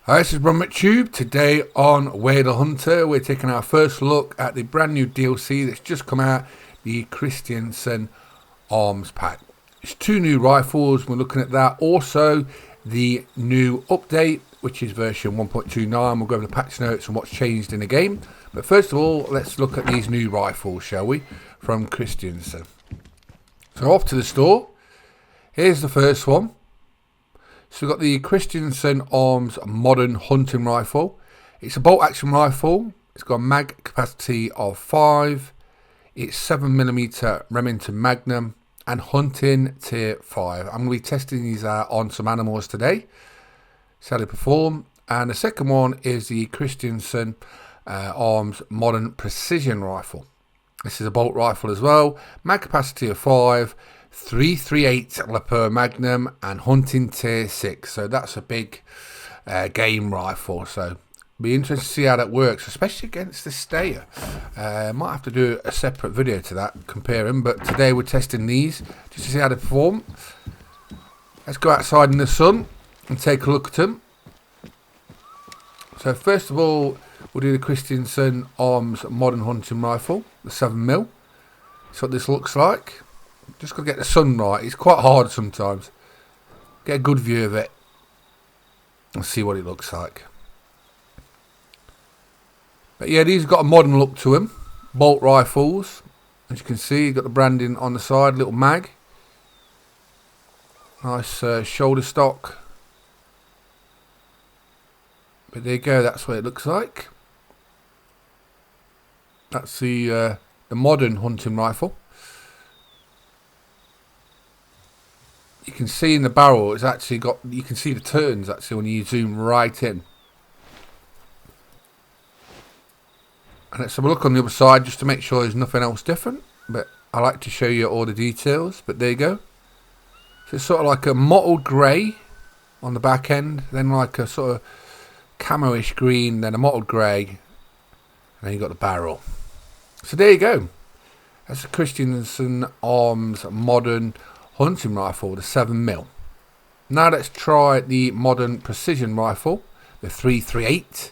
Hi, this is Tube. Today on Way the Hunter, we're taking our first look at the brand new DLC that's just come out, the Christensen Arms Pack. It's two new rifles, we're looking at that. Also, the new update, which is version 1.29. We'll go over the patch notes and what's changed in the game. But first of all, let's look at these new rifles, shall we, from Christensen. So off to the store. Here's the first one. So we've got the Christensen Arms Modern Hunting Rifle. It's a bolt action rifle. It's got a mag capacity of 5. It's 7mm Remington Magnum and hunting tier 5. I'm going to be testing these out on some animals today. See how they perform. And the second one is the Christensen Arms Modern Precision Rifle. This is a bolt rifle as well. Mag capacity of 5. 338 lapel Magnum and hunting tier 6. So that's a big game rifle. So be interested to see how that works, especially against the stayer. Might have to do a separate video to that, comparing. But today we're testing these just to see how they perform. Let's go outside in the sun and take a look at them. So first of all, we'll do the Christensen Arms Modern Hunting Rifle, the 7mm. That's what this looks like. Just got to get the sun right. It's quite hard sometimes. Get a good view of it and see what it looks like. But yeah, these have got a modern look to them. Bolt rifles. As you can see, you've got the branding on the side, little mag. Nice shoulder stock. But there you go, that's what it looks like. That's the modern hunting rifle. You can see in the barrel, it's actually got, you can see the turns actually when you zoom right in. And let's have a look on the other side just to make sure there's nothing else different. But I like to show you all the details. But there you go. So it's sort of like a mottled grey on the back end, then like a sort of camo-ish green, then a mottled grey, and then you got the barrel. So there you go. That's the Christensen Arms Modern Hunting Rifle, the 7mm. Now let's try the Modern Precision Rifle, the 338.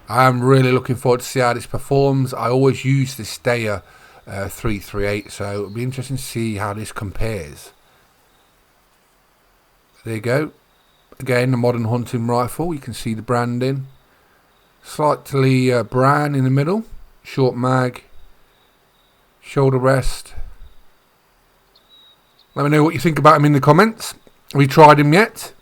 I am really looking forward to see how this performs. I always use the stayer 338, so it'll be interesting to see how this compares. There you go. Again, the Modern Hunting Rifle. You can see the branding. Slightly brown in the middle. Short mag. Shoulder rest. Let me know what you think about him in the comments. Have you tried him yet?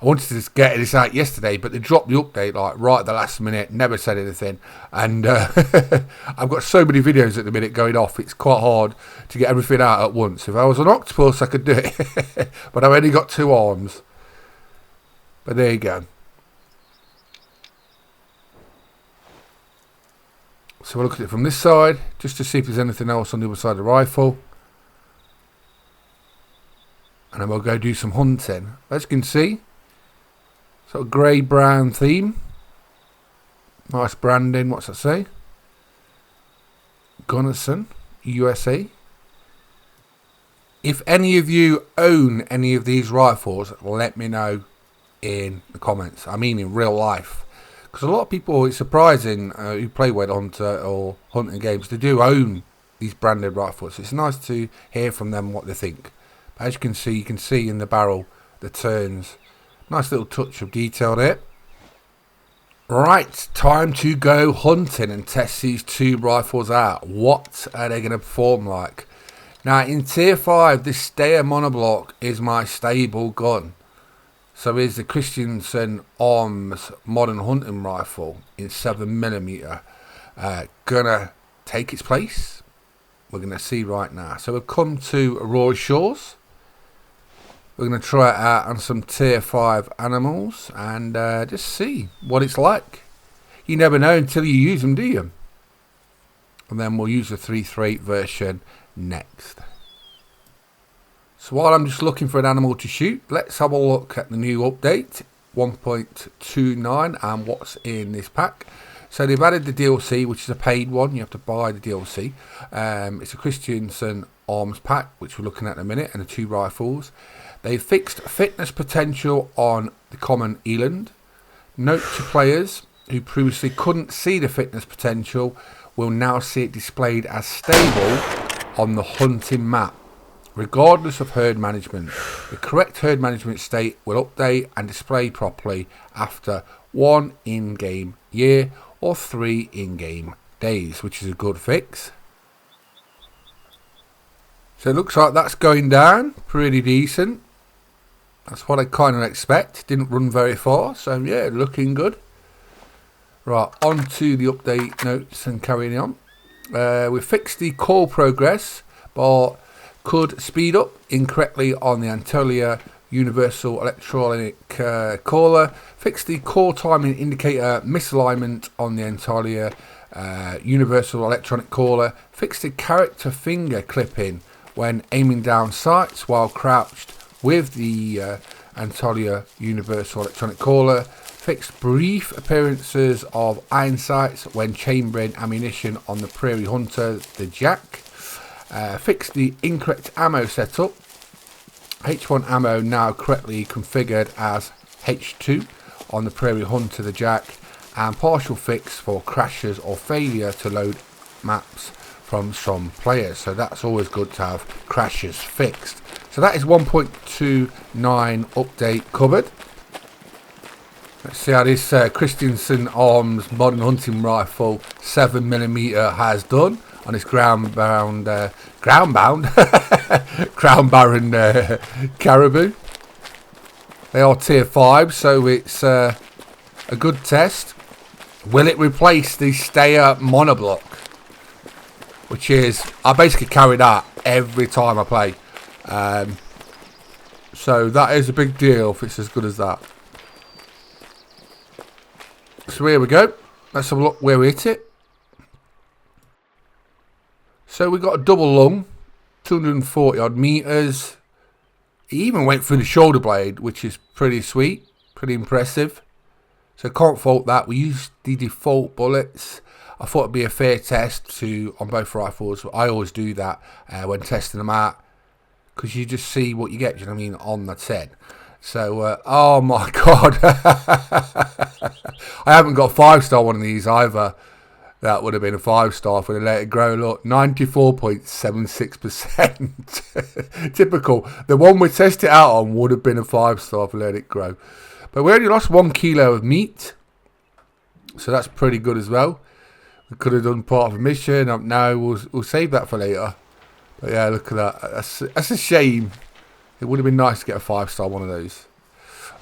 I wanted to just get this out yesterday, but they dropped the update like right at the last minute. Never said anything. And I've got so many videos at the minute going off. It's quite hard to get everything out at once. If I was an octopus, I could do it. But I've only got 2 arms. But there you go. So we'll look at it from this side, just to see if there's anything else on the other side of the rifle. And then we'll go do some hunting. As you can see, sort of grey-brown theme. Nice branding, what's that say? Gunnison, USA. If any of you own any of these rifles, let me know in the comments. I mean in real life. Because a lot of people, it's surprising, who play Way the Hunter or hunting games, they do own these branded rifles. It's nice to hear from them what they think. As you can see in the barrel the turns. Nice little touch of detail there. Right, time to go hunting and test these 2 rifles out. What are they going to perform like? Now in tier 5, this stayer monoblock is my stable gun. So is the Christensen Arms Modern Hunting Rifle in 7mm gonna take its place? We're going to see right now. So we've come to Roy Shores. We're going to try it out on some tier 5 animals and just see what it's like. You never know until you use them, do you? And then we'll use the 338 version next. So while I'm just looking for an animal to shoot, let's have a look at the new update 1.29 and what's in this pack. So they've added the DLC, which is a paid one. You have to buy the DLC. It's a Christensen Arms Pack, which we're looking at in a minute, and the 2 rifles. They fixed fitness potential on the common eland. Note to players who previously couldn't see the fitness potential will now see it displayed as stable on the hunting map, regardless of herd management. The correct herd management state will update and display properly after 1 in-game year or 3 in-game days, which is a good fix. So it looks like that's going down pretty decent. That's what I kind of expect. Didn't run very far, so yeah, looking good. Right, on to the update notes and carrying on. We fixed the call progress, but could speed up incorrectly on the Anatolia Universal Electronic Caller. Fixed the call timing indicator misalignment on the Anatolia Universal Electronic Caller. Fixed the character finger clipping when aiming down sights while crouched with the Anatolia Universal Electronic Caller. Fixed brief appearances of iron sights when chambering ammunition on the Prairie Hunter, the Jack. Fixed the incorrect ammo setup. H1 ammo now correctly configured as H2 on the Prairie Hunter, the Jack. And partial fix for crashes or failure to load maps from some players. So that's always good to have crashes fixed. So that is 1.29 update covered. Let's see how this Christensen Arms modern hunting rifle 7mm has done on this ground barren caribou. They are tier 5, so it's a good test. Will it replace the Stayer monoblock? Which is, I basically carry that every time I play. So that is a big deal if it's as good as that. So here we go. Let's have a look where we hit it. So we got a double lung, 240 odd meters. He even went through the shoulder blade, which is pretty sweet, pretty impressive. So can't fault that. We used the default bullets. I thought it'd be a fair test on both rifles. I always do that when testing them out, because you just see what you get, you know what I mean, on the 10. So, oh my god. I haven't got a 5-star one of these either. That would have been a 5-star if we let it grow. Look, 94.76%. Typical. The one we tested it out on would have been a 5-star if we let it grow. But we only lost 1 kilo of meat. So that's pretty good as well. We could have done part of a mission. No, we'll save that for later. But yeah, look at that. That's a shame. It would have been nice to get a 5-star one of those.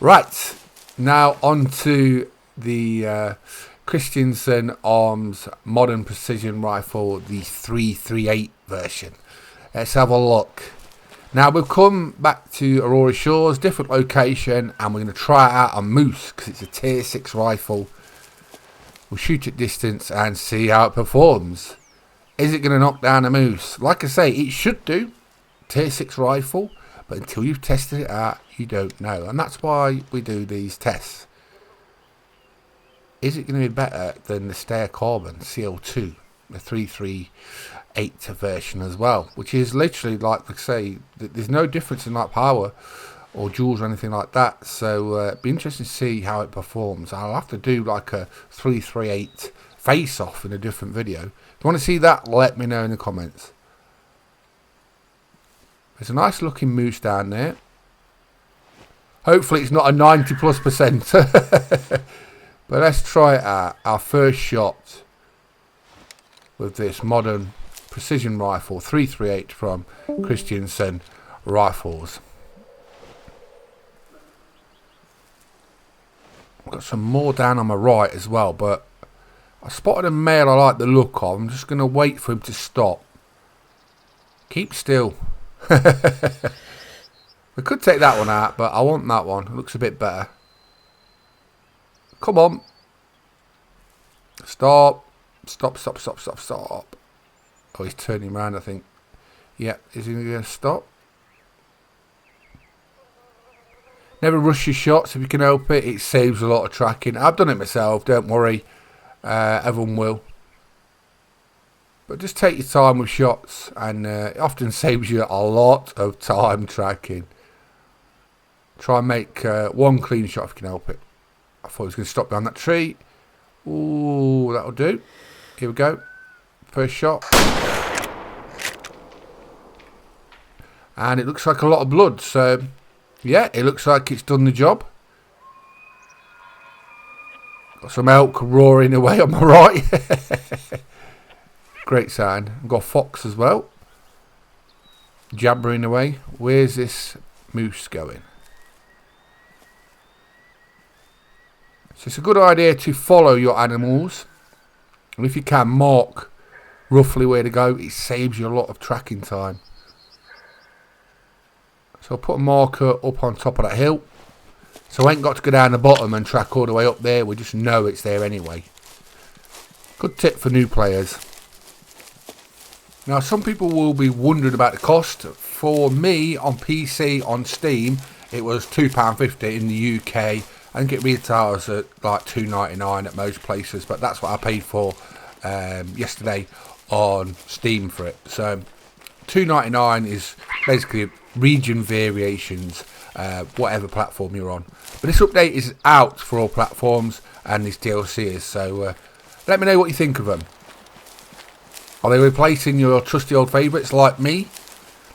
Right, now on to the Christensen Arms Modern Precision Rifle, the 338 version. Let's have a look. Now we've come back to Aurora Shores, different location, and we're going to try it out on Moose, because it's a tier 6 rifle. We'll shoot at distance and see how it performs. Is it going to knock down a moose? Like I say, it should do. Tier 6 rifle. But until you've tested it out, you don't know. And that's why we do these tests. Is it going to be better than the Stayer Carbon CL2? The 338 version as well. Which is literally, like I say, there's no difference in like power or joules or anything like that. So it'd be interesting to see how it performs. I'll have to do like a 338 face-off in a different video. If you want to see that, let me know in the comments. There's a nice looking moose down there. Hopefully it's not a 90+%. But let's try it out. Our first shot with this modern precision rifle 338 from Christensen Rifles. I've got some more down on my right as well, but I spotted a male I like the look of. I'm just going to wait for him to stop. Keep still. We could take that one out, but I want that one. It looks a bit better. Come on. Stop. Stop, stop, stop, stop, stop. Oh, he's turning around, I think. Yeah, is he going to stop? Never rush your shots if you can help it. It saves a lot of tracking. I've done it myself, don't worry. Everyone will. But just take your time with shots, and it often saves you a lot of time tracking. Try and make one clean shot if you can help it. I thought he was going to stop behind that tree. Ooh, that'll do. Here we go. First shot. And it looks like a lot of blood. So, yeah, it looks like it's done the job. Got some elk roaring away on my right. Great sound. I've got a fox as well. Jabbering away. Where's this moose going? So it's a good idea to follow your animals. And if you can, mark roughly where to go. It saves you a lot of tracking time. So I'll put a marker up on top of that hill. So I ain't got to go down the bottom and track all the way up there. We just know it's there anyway. Good tip for new players. Now some people will be wondering about the cost. For me on PC on Steam it was £2.50 in the UK. I think it retails at like $2.99 at most places, but that's what I paid for yesterday on Steam for it. So $2.99 is basically region variations, whatever platform you're on. But this update is out for all platforms and this DLC is, so let me know what you think of them. Are they replacing your trusty old favourites like me?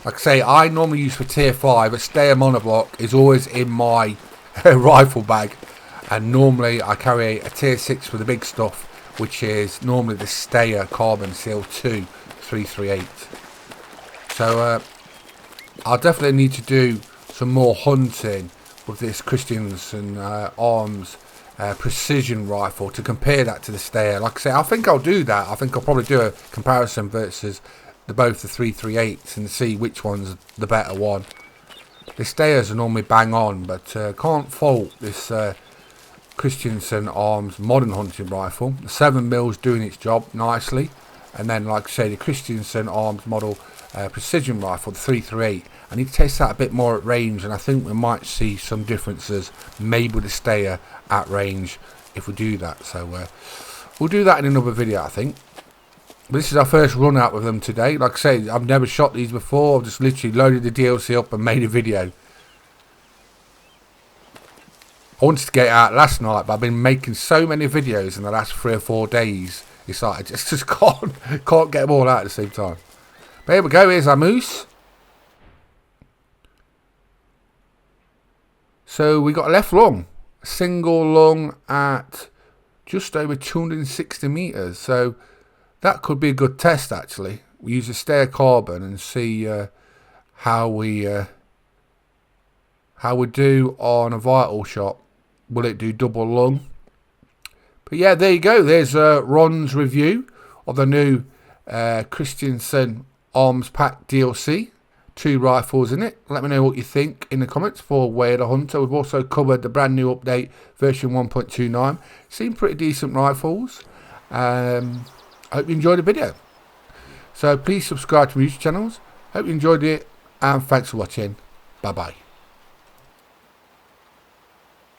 Like I say, I normally use for tier 5, a Stayer monoblock is always in my rifle bag, and normally I carry a tier 6 for the big stuff, which is normally the Stayer Carbon Seal 2 338. So I'll definitely need to do some more hunting with this Christensen Arms precision rifle to compare that to the Stayer. Like I say, I think I'll do that. I think I'll probably do a comparison versus both the 338s and see which one's the better one. The Stayers are normally bang on, but can't fault this Christensen Arms modern hunting rifle. The 7mm doing its job nicely, and then like I say, the Christensen Arms model precision rifle, the 338. I need to test that a bit more at range, and I think we might see some differences, maybe with the Stayer at range if we do that. So we'll do that in another video, I think. But this is our first run out with them today. Like I say, I've never shot these before. I've just literally loaded the DLC up and made a video. I wanted to get it out last night, but I've been making so many videos in the last 3 or 4 days. It's like I just can't get them all out at the same time. But here we go. Here's our moose. So we got a left lung, a single lung at just over 260 meters. So that could be a good test actually. We use a Stayer Carbon and see how we do on a vital shot. Will it do double lung? But yeah, there you go. There's Ron's review of the new Christensen Arms Pack DLC. 2 rifles in it. Let me know what you think in the comments for Way of the Hunter. We've also covered the brand new update version 1.29. Seem pretty decent rifles. I hope you enjoyed the video. So please subscribe to my YouTube channels. Hope you enjoyed it, and thanks for watching. Bye bye.